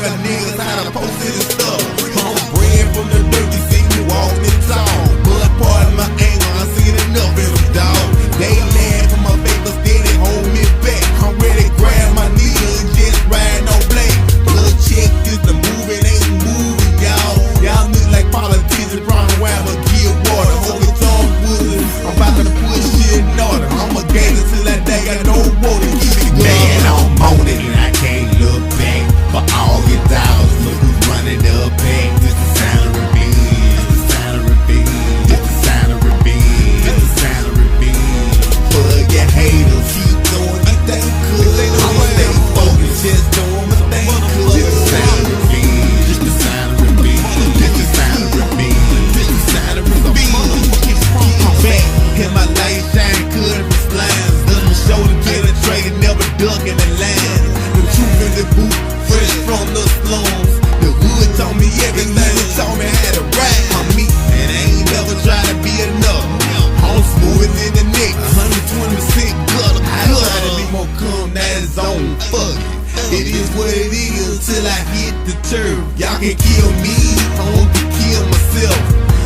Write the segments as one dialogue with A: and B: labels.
A: a niggas how to post it and stuff. I'm bred from the dirt, you see me walking and tall. But part of my anger, I seen enough in them, dog. They laugh for my paper, steady hold me back. I'm ready to grab my needle and just ride no blade. Blood check is the move, it ain't moving, y'all. Y'all look like politicians, probably where I'ma give water. Hope it's all good. I'm about to put shit in order. I'm a gator till that day I no water.
B: Man, I'm on it and I can't look back. For all your dollars, look who's running up back. This the sound of revenge. This the sound of revenge. This the sound of revenge. This the sound of revenge.
A: For your haters, keep doing your thing good. I'ma stay focused, just doing my thing good.
B: This the sound of revenge. This the sound of revenge. This the sound of revenge. This the sound of revenge.
A: I'm back, and my light shine good from slimes. Done shoulder penetrated, never duck in the line. The truth in the boot, fresh from the slums. The hood taught me everything, it taught me how to ride. I'm me, and I ain't never try to be enough. I'm smooth in the neck, 120% gutter. I try to be more calm, that is on, fuck it. It is what it is till I hit the turf. Y'all can kill me, I won't get killed myself.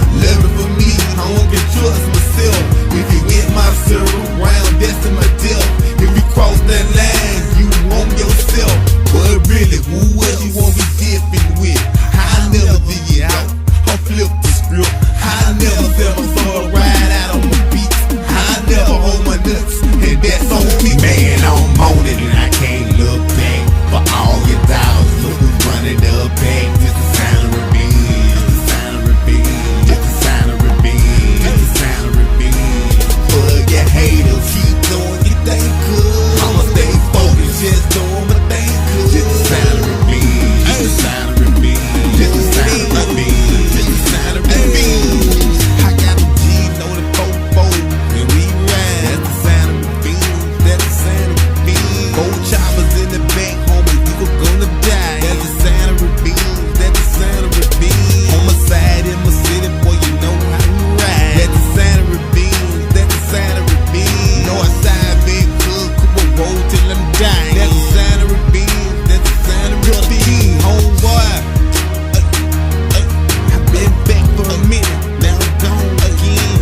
A: Love it for me, I won't get trust myself. If you hit my circle round, that's to my death. If you cross that line, you want yourself. But really, who else you want me different with? I never dig it out, I flip the script. I never sell my soul ride out on my beat. I never hold my nuts, and that's on me.
B: Man, I'm on it and I can't look back. For all your dollars, look who's running up back. This the sound of revenge. This the sound of revenge. This the sound of revenge. This the sound of revenge.
A: For your haters, keep doing your thing good. I'ma stay focused, just doing my thing good.
B: This the sound of revenge. This the sound of revenge. This the sound of revenge. This the sound of revenge.
A: I got them G's on the 4-4, and we ride. That's the sound of revenge. That's the sound of revenge. 4 choppers in the back, homie, you gon' gonna die. That's the sound of revenge. That's the sound of revenge. On my side in my city, boy, you know how we ride. That's the sound of revenge. That's the sound of revenge. Northside, big hood, Cooper roll till I'm dying. That's the sound of revenge. That's the sound of revenge. Homeboy, I've been back for a minute, now I'm gone again.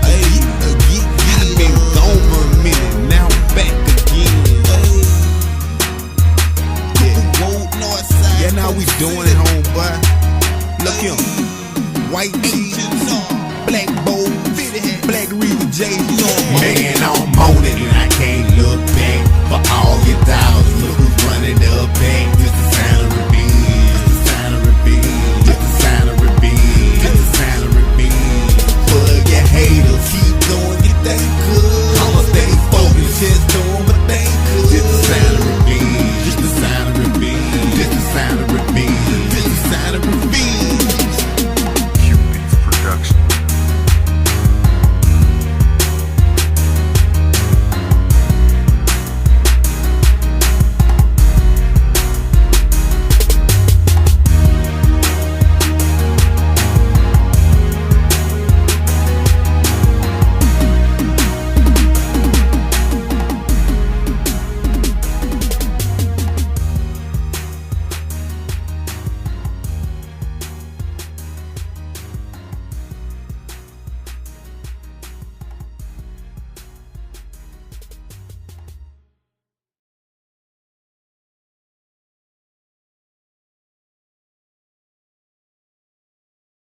A: Yeah, I've been gone for a minute, now I'm back again. Yeah, road Northside. Yeah, now we doing it, homeboy. Look him, white tee, black bow, black Reaver J.
B: Man, I'm on it and I can't look back. For all your